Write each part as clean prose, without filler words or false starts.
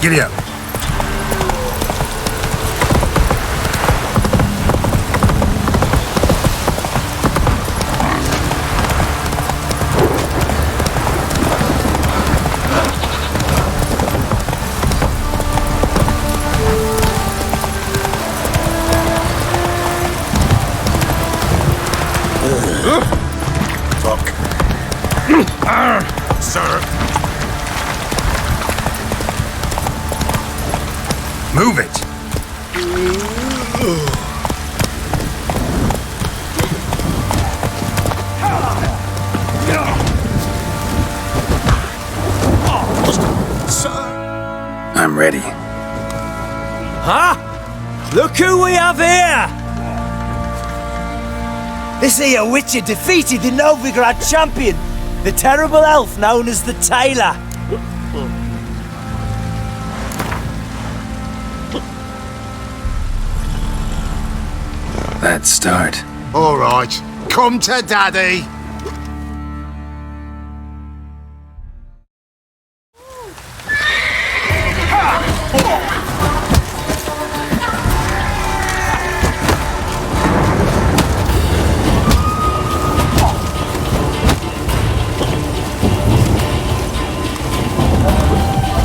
Giddy up. Sir. Move it. Sir. I'm ready. Huh? Look who we have here! This here Witcher defeated the Novigrad champion, the terrible elf known as the Tailor. Let's start. All right. Come to Daddy.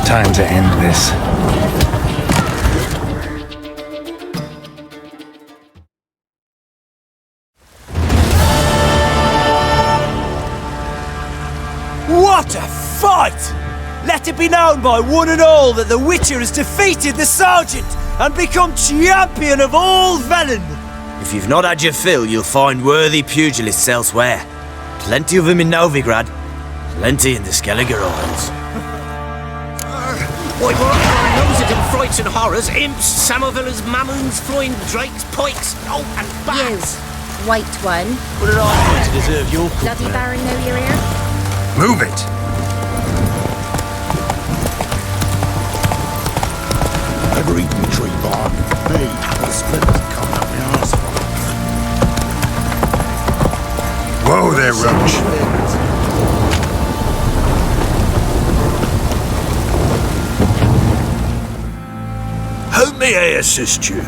Time to end this. What a fight! Let it be known by one and all that the Witcher has defeated the Sergeant and become champion of all Velen. If you've not had your fill, you'll find worthy pugilists elsewhere. Plenty of them in Novigrad, plenty in the Skellige Isles. Why, we're up our nose at frights and horrors, imps, samovillas, mammons, flying drakes, pikes, oh, and bats. You, white one. What did I do to deserve your Bloody Baron know you're here? Move it. Ever eaten tree bark? Me. The splinters coming up my arse. Whoa there, Roach. How may I assist you?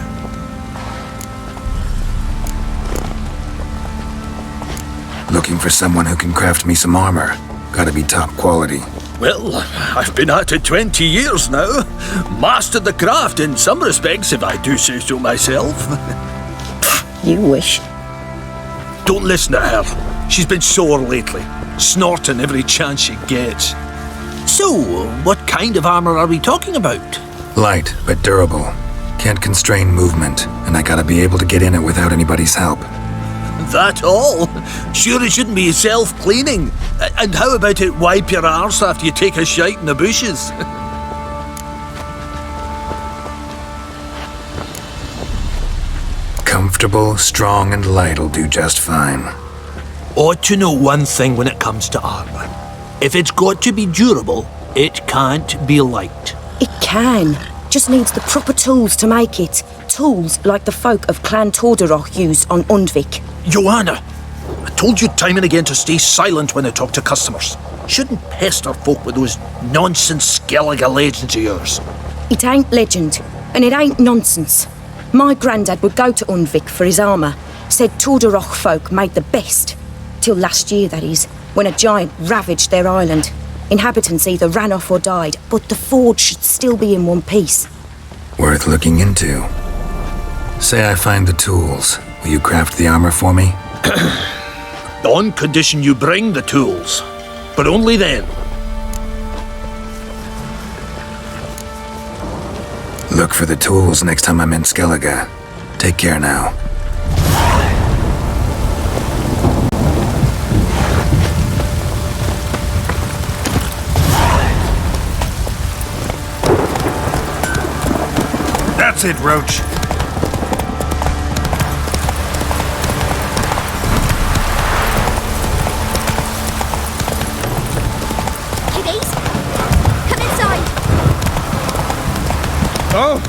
Looking for someone who can craft me some armor. Gotta be top quality. Well, I've been at it 20 years now. Mastered the craft in some respects, if I do say so myself. You wish. Don't listen to her. She's been sore lately, snorting every chance she gets. So, what kind of armor are we talking about? Light, but durable. Can't constrain movement, and I gotta be able to get in it without anybody's help. That all? Sure it shouldn't be self-cleaning. And how about it wipe your arse after you take a shite in the bushes? Comfortable, strong, and light'll do just fine. Ought to know one thing when it comes to armor. If it's got to be durable, it can't be light. It can. Just needs the proper tools to make it. Tools like the folk of Clan Torderoch use on Undvik. Joanna, I told you time and again to stay silent when I talk to customers. Shouldn't pester folk with those nonsense Skellige legends of yours. It ain't legend, and it ain't nonsense. My granddad would go to Undvik for his armour. Said Torderoch folk made the best. Till last year, that is, when a giant ravaged their island. Inhabitants either ran off or died, but the forge should still be in one piece. Worth looking into. Say I find the tools. Will you craft the armor for me? On condition you bring the tools. But only then. Look for the tools next time I'm in Skellige. Take care now. That's it, Roach. Kiddies, come inside. Oh!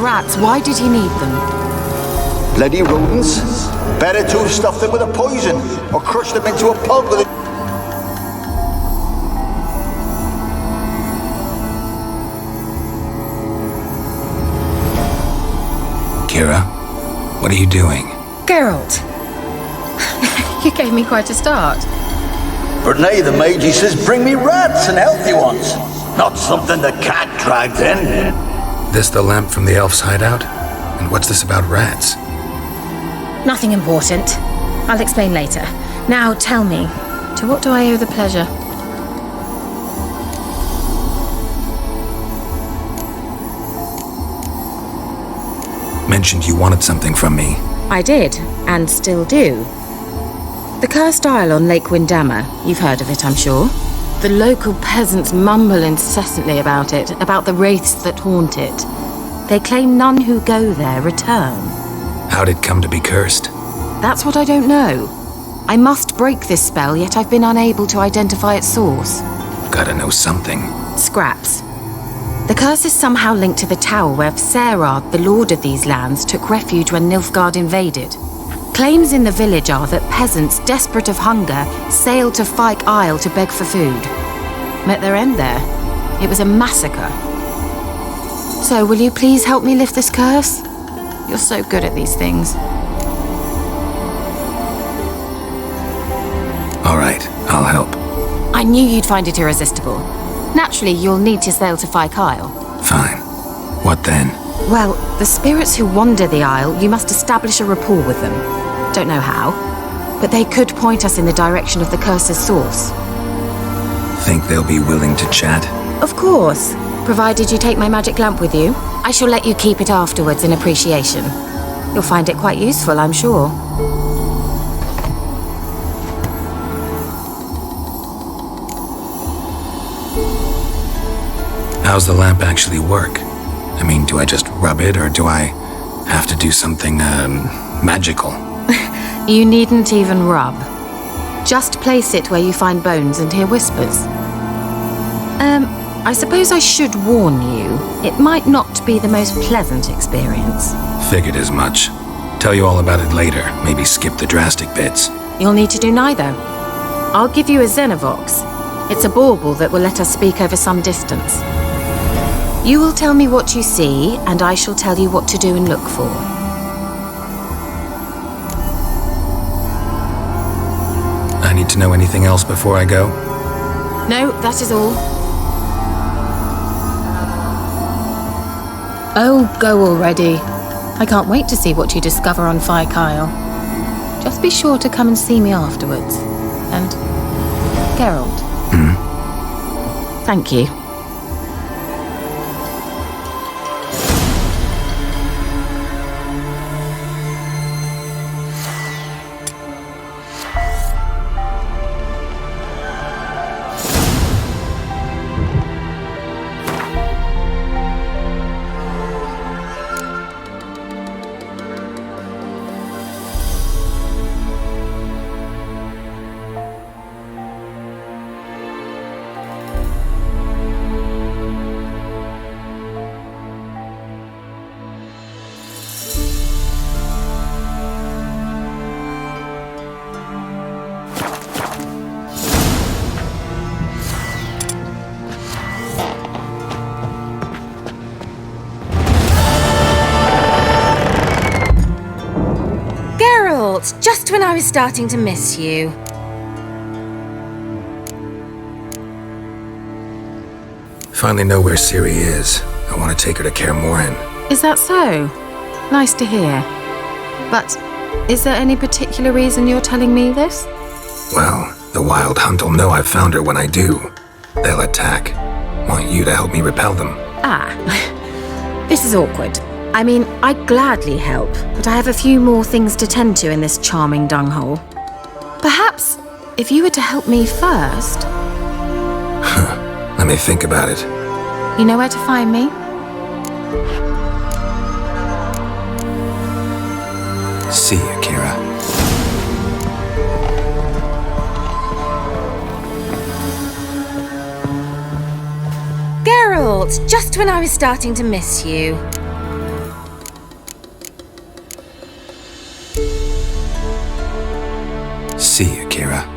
rats. Why did he need them? Bloody rodents. Better to have stuffed them with a poison or crushed them into a pulp with a... Kira, what are you doing? Geralt. You gave me quite a start. But nay, the mage, he says, bring me rats and healthy ones. Not something the cat dragged in. This the lamp from the elf's hideout? And what's this about rats? Nothing important. I'll explain later. Now tell me, to what do I owe the pleasure? Mentioned you wanted something from me. I did, and still do. The cursed isle on Lake Windammer. You've heard of it, I'm sure. The local peasants mumble incessantly about it, about the wraiths that haunt it. They claim none who go there return. How'd it come to be cursed? That's what I don't know. I must break this spell, yet I've been unable to identify its source. Gotta know something. Scraps. The curse is somehow linked to the tower where Serard, the lord of these lands, took refuge when Nilfgaard invaded. Claims in the village are that peasants, desperate of hunger, sailed to Fyke Isle to beg for food. Met their end there. It was a massacre. So, will you please help me lift this curse? You're so good at these things. All right, I'll help. I knew you'd find it irresistible. Naturally, you'll need to sail to Fyke Isle. Fine. What then? Well, the spirits who wander the isle, you must establish a rapport with them. Don't know how, but they could point us in the direction of the curse's source. Think they'll be willing to chat? Of course, provided you take my magic lamp with you. I shall let you keep it afterwards in appreciation. You'll find it quite useful, I'm sure. How's the lamp actually work? I mean, do I just rub it, or do I have to do something, magical? You needn't even rub. Just place it where you find bones and hear whispers. I suppose I should warn you, it might not be the most pleasant experience. Figured as much. Tell you all about it later, maybe skip the drastic bits. You'll need to do neither. I'll give you a Xenovox. It's a bauble that will let us speak over some distance. You will tell me what you see, and I shall tell you what to do and look for. I need to know anything else before I go? No, that is all. Oh, go already. I can't wait to see what you discover on Fyke Isle. Just be sure to come and see me afterwards. And Geralt. Thank you. Just when I was starting to miss you. Finally know where Ciri is. I want to take her to Kaer Morhen. Is that so? Nice to hear. But is there any particular reason you're telling me this? Well, the Wild Hunt will know I've found her when I do. They'll attack. Want you to help me repel them. Ah, this is awkward. I mean, I'd gladly help, but I have a few more things to tend to in this charming dunghole. Perhaps, if you were to help me first... Let me think about it. You know where to find me? See you, Kira. Geralt, just when I was starting to miss you. see you, Kira.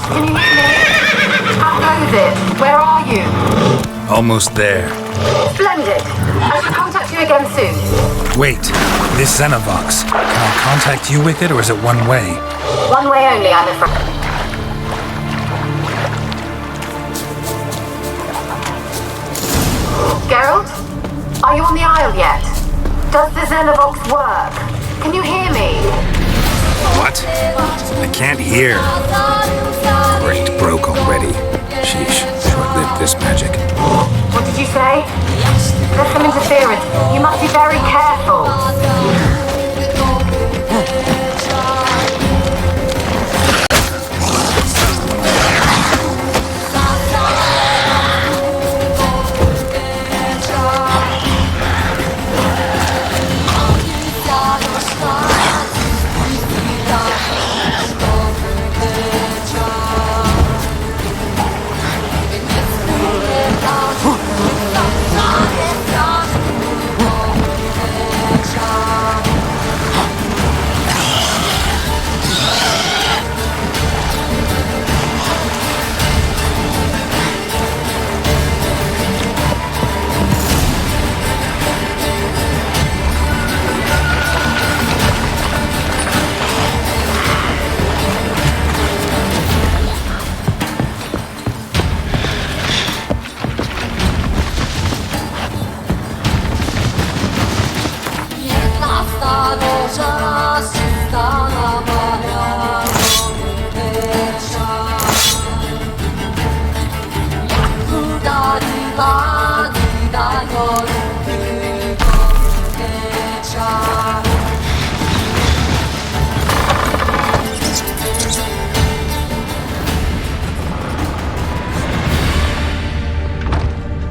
Can you hear me? How goes it? Where are you? Almost there. Splendid. I shall contact you again soon. Wait, this Xenovox. Can I contact you with it, or is it one way? One way only, I'm afraid. Geralt? Are you on the Isle yet? Does the Xenovox work? Can you hear me? What? I can't hear. Great, broke already. Sheesh, short-lived this magic. What did you say? There's some interference. You must be very careful.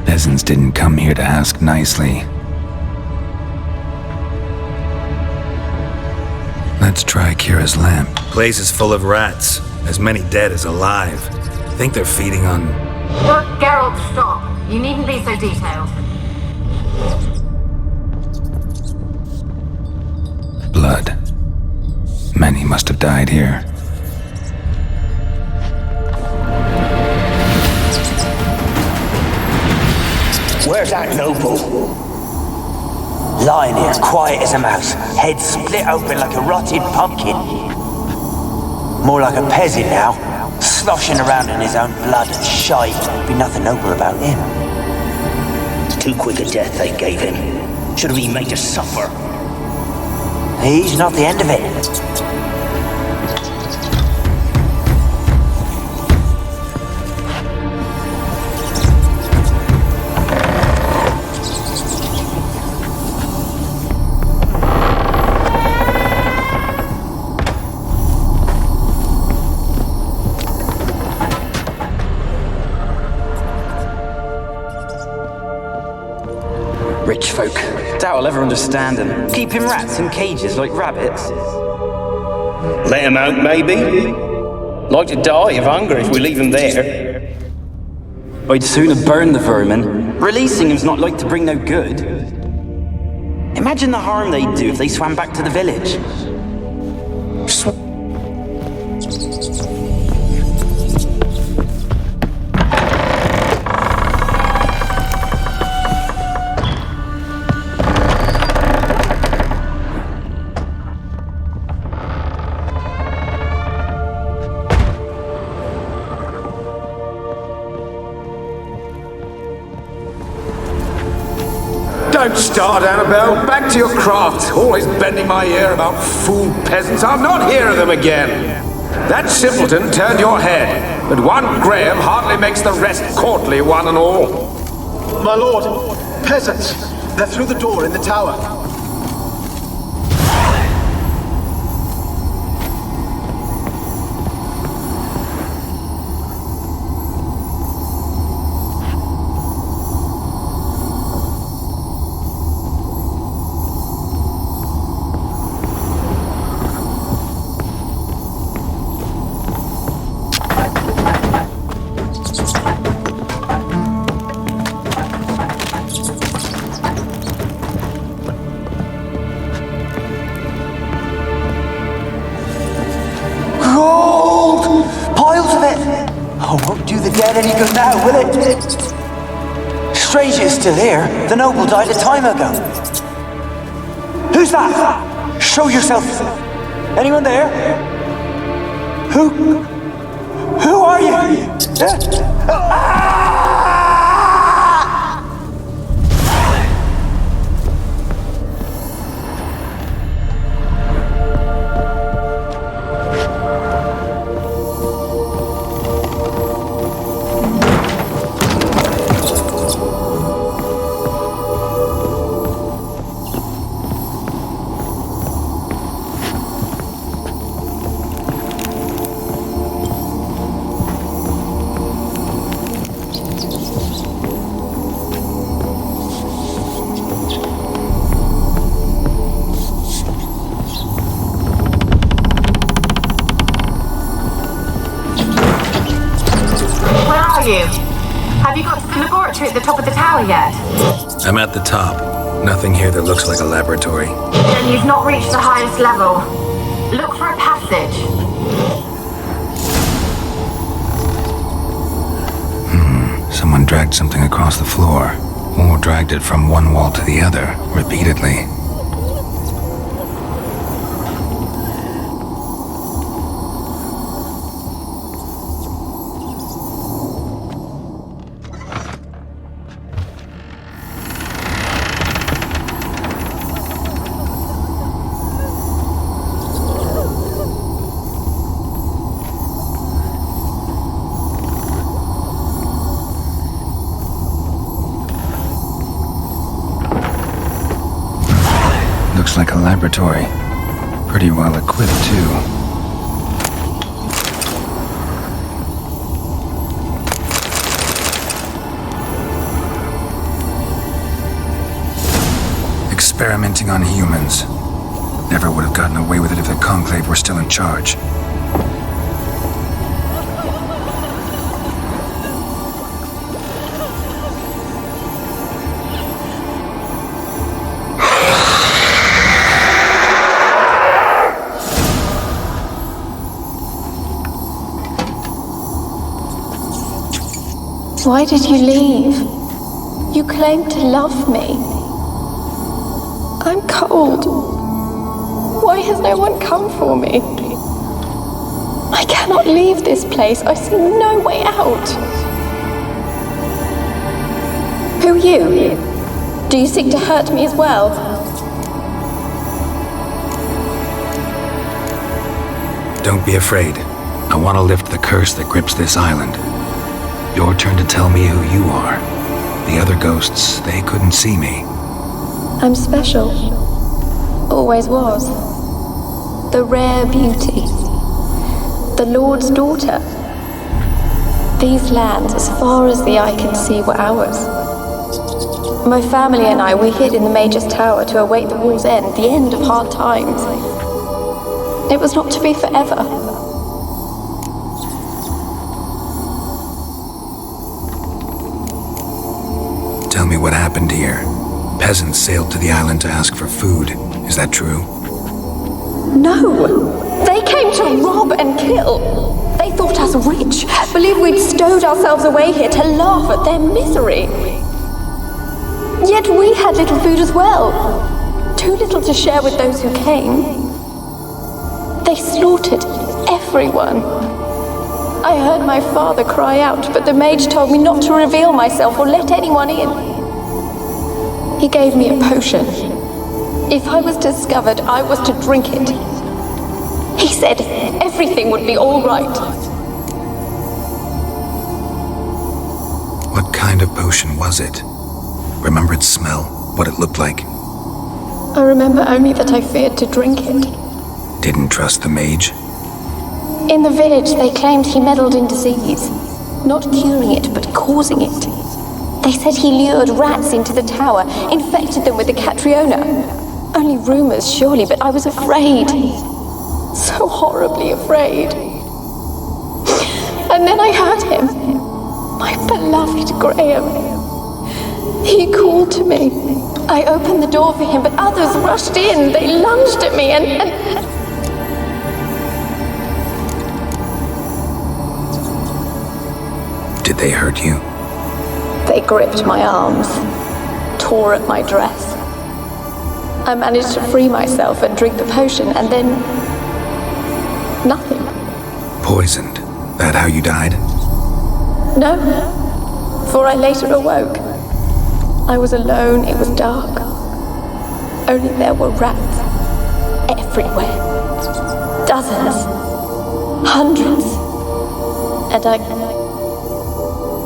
Peasants didn't come here to ask nicely. Let's try Kira's lamp. Place is full of rats. As many dead as alive. Think they're feeding on... Look, Geralt, stop. You needn't be so detailed. Blood. Many must have died here. Where's that noble? Lying here, quiet as a mouse, head split open like a rotted pumpkin. More like a peasant now, sloshing around in his own blood and shite. Be nothing noble about him. Too quick a death they gave him. Should have been made to suffer. He's not the end of it. Rich folk. Doubt I'll ever understand them. Keeping rats in cages like rabbits. Let him out, maybe? Like to die of hunger if we leave him there. I'd sooner burn the vermin. Releasing him's not like to bring no good. Imagine the harm they'd do if they swam back to the village. Don't start, Annabelle. Back to your craft. Always bending my ear about fool peasants. I'll not hear of them again. That simpleton turned your head, but one Graham hardly makes the rest courtly, one and all. My lord, peasants. They're through the door in the tower. Any good now, will it? Strange it's still here. The noble died a time ago. Who's that? Show yourself. Anyone there? Who are you? Have you got to the laboratory at the top of the tower yet? I'm at the top. Nothing here that looks like a laboratory. Then you've not reached the highest level. Look for a passage. Someone dragged something across the floor, or dragged it from one wall to the other, repeatedly. Looks like a laboratory. Pretty well equipped, too. Experimenting on humans. Never would have gotten away with it if the Conclave were still in charge. Why did you leave? You claimed to love me. I'm cold. Why has no one come for me? I cannot leave this place. I see no way out. Who are you? Do you seek to hurt me as well? Don't be afraid. I want to lift the curse that grips this island. Your turn to tell me who you are. The other ghosts, they couldn't see me. I'm special. Always was. The rare beauty. The Lord's daughter. These lands, as far as the eye can see, were ours. My family and I, we hid in the Major's Tower to await the war's end, the end of hard times. It was not to be forever. Tell me what happened here. Peasants sailed to the island to ask for food. Is that true? No! They came to rob and kill. They thought us rich, believed we'd stowed ourselves away here to laugh at their misery. Yet we had little food as well. Too little to share with those who came. They slaughtered everyone. I heard my father cry out, but the mage told me not to reveal myself or let anyone in. He gave me a potion. If I was discovered, I was to drink it. He said everything would be all right. What kind of potion was it? Remember its smell? What it looked like? I remember only that I feared to drink it. Didn't trust the mage? In the village, they claimed he meddled in disease. Not curing it, but causing it. They said he lured rats into the tower, infected them with the Catriona. Only rumors, surely, but I was afraid. So horribly afraid. And then I heard him. My beloved Graham. He called to me. I opened the door for him, but others rushed in. They lunged at me and... Did they hurt you? They gripped my arms, tore at my dress. I managed to free myself and drink the potion, and then... nothing. Poisoned? That how you died? No, for I later awoke. I was alone, it was dark. Only there were rats everywhere. Dozens. Hundreds. And I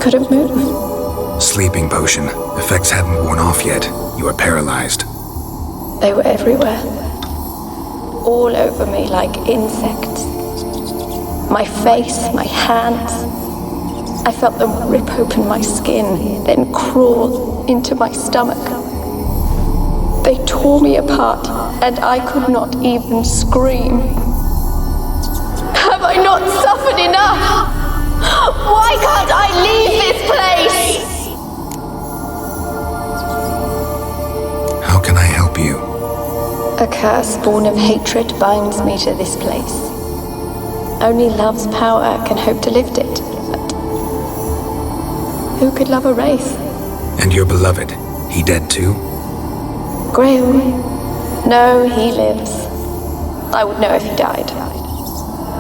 couldn't move. Sleeping potion. Effects hadn't worn off yet. You were paralyzed. They were everywhere. All over me like insects. My face, my hands. I felt them rip open my skin, then crawl into my stomach. They tore me apart, and I could not even scream. Have I not suffered enough? Why can't I leave this place? How can I help you? A curse born of hatred binds me to this place. Only love's power can hope to lift it. But who could love a wraith? And your beloved, he dead too? Graham? No, he lives. I would know if he died.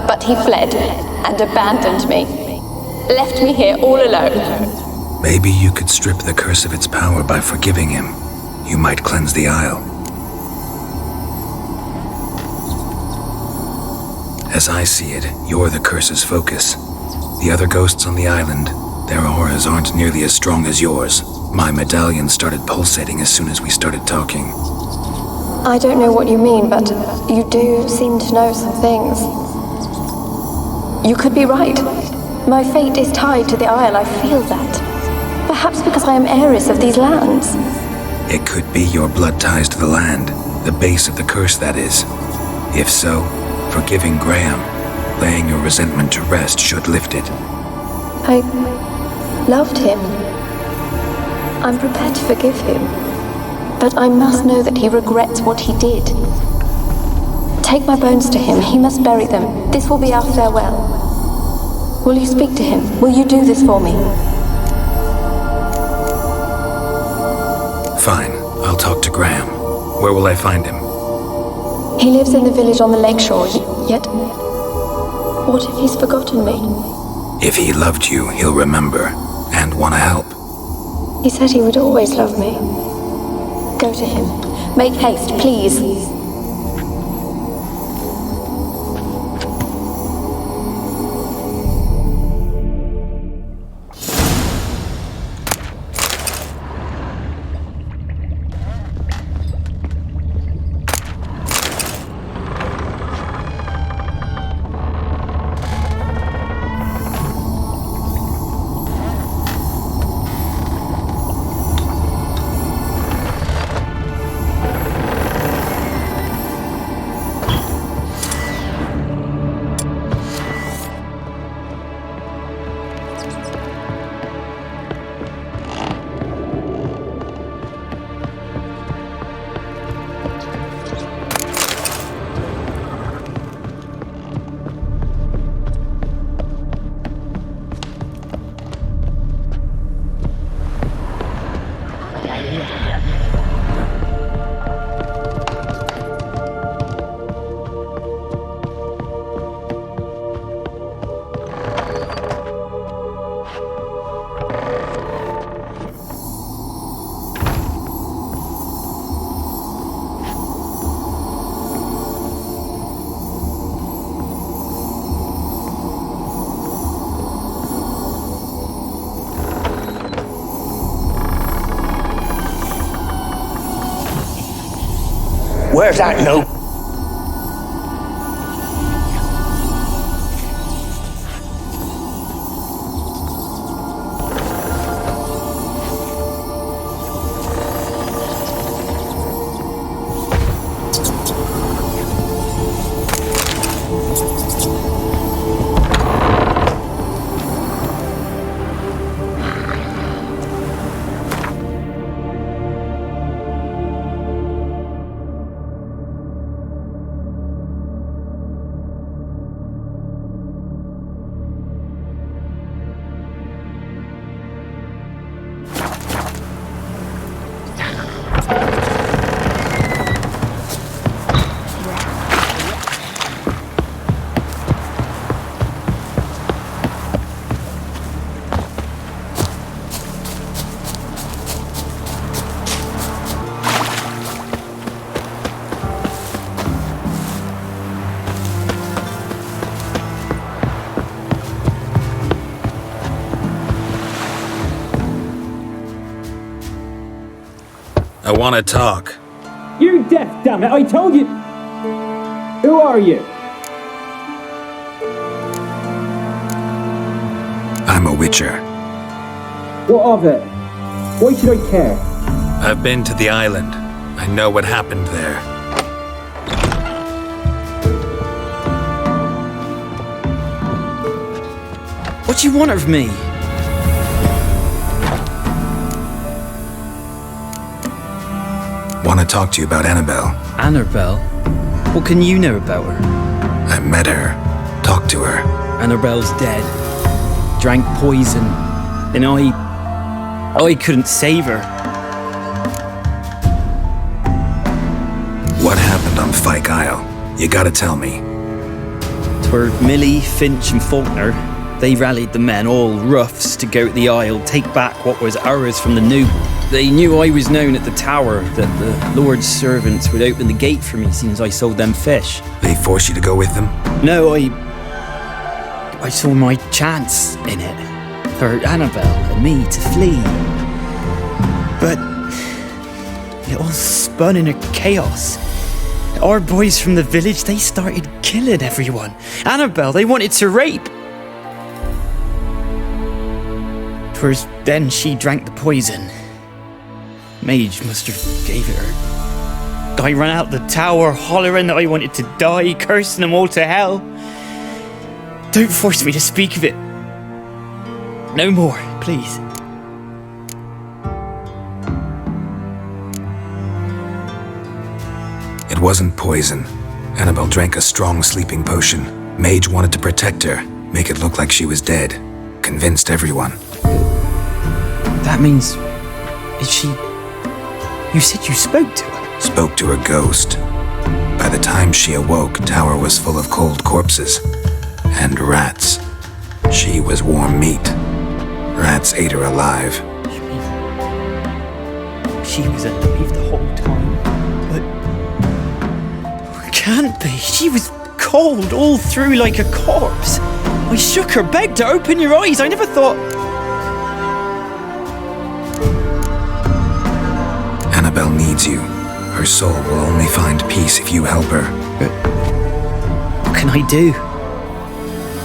But he fled and abandoned me. Left me here all alone. Maybe you could strip the curse of its power by forgiving him. You might cleanse the Isle. As I see it, you're the curse's focus. The other ghosts on the island, their auras aren't nearly as strong as yours. My medallion started pulsating as soon as we started talking. I don't know what you mean, but you do seem to know some things. You could be right. My fate is tied to the Isle, I feel that. Perhaps because I am heiress of these lands. It could be your blood ties to the land, the base of the curse, that is. If so, forgiving Graham, laying your resentment to rest should lift it. I loved him. I'm prepared to forgive him. But I must know that he regrets what he did. Take my bones to him. He must bury them. This will be our farewell. Will you speak to him? Will you do this for me? Fine, I'll talk to Graham. Where will I find him? He lives in the village on the lakeshore, yet... what if he's forgotten me? If he loved you, he'll remember, and want to help. He said he would always love me. Go to him. Make haste, please. Where's that note? I want to talk. You're deaf, damn it! I told you. Who are you? I'm a witcher. What of it? Why should I care? I've been to the island. I know what happened there. What do you want of me? Want to talk to you about Annabelle. Annabelle? What can you know about her? I met her. Talked to her. Annabelle's dead. Drank poison. And I couldn't save her. What happened on Fyke Isle? You gotta tell me. 'Twere Millie, Finch and Faulkner. They rallied the men, all roughs, to go to the Isle, take back what was ours from the New. They knew I was known at the tower, that the Lord's servants would open the gate for me since I sold them fish. They forced you to go with them? No, I saw my chance in it. For Annabelle and me to flee. But it all spun in a chaos. Our boys from the village, they started killing everyone. Annabelle, they wanted to rape. 'Twas then she drank the poison. Mage must have gave it her. I ran out the tower hollering that I wanted to die, cursing them all to hell. Don't force me to speak of it. No more, please. It wasn't poison. Annabelle drank a strong sleeping potion. Mage wanted to protect her, make it look like she was dead. Convinced everyone. That means... is she... You said you spoke to her? Spoke to a ghost. By the time she awoke, tower was full of cold corpses. And rats. She was warm meat. Rats ate her alive. She was alive the whole time, but... Can't be. She was cold all through like a corpse. I shook her, begged her, open your eyes. I never thought... Annabelle needs you. Her soul will only find peace if you help her. What can I do?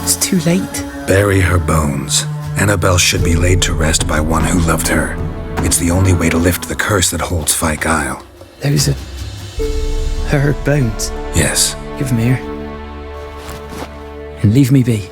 It's too late. Bury her bones. Annabelle should be laid to rest by one who loved her. It's the only way to lift the curse that holds Fyke Isle. Those are... her bones? Yes. Give them here. And leave me be.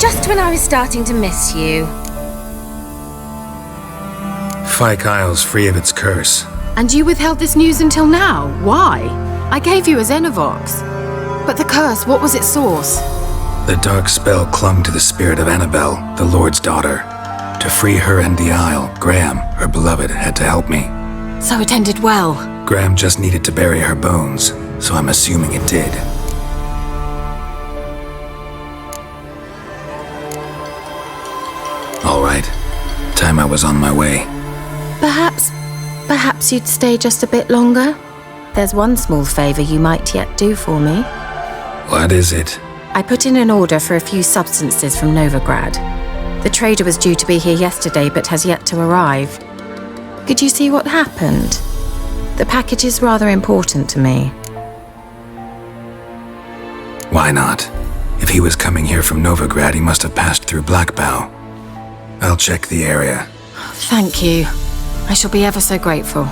Just when I was starting to miss you. Fyke Isle's free of its curse. And you withheld this news until now? Why? I gave you a Xenovox. But the curse, what was its source? The dark spell clung to the spirit of Annabelle, the Lord's daughter. To free her and the Isle, Graham, her beloved, had to help me. So it ended well. Graham just needed to bury her bones, so I'm assuming it did. All right. Time I was on my way. Perhaps you'd stay just a bit longer? There's one small favour you might yet do for me. What is it? I put in an order for a few substances from Novigrad. The trader was due to be here yesterday but has yet to arrive. Could you see what happened? The package is rather important to me. Why not? If he was coming here from Novigrad, he must have passed through Blackbow. I'll check the area. Thank you. I shall be ever so grateful.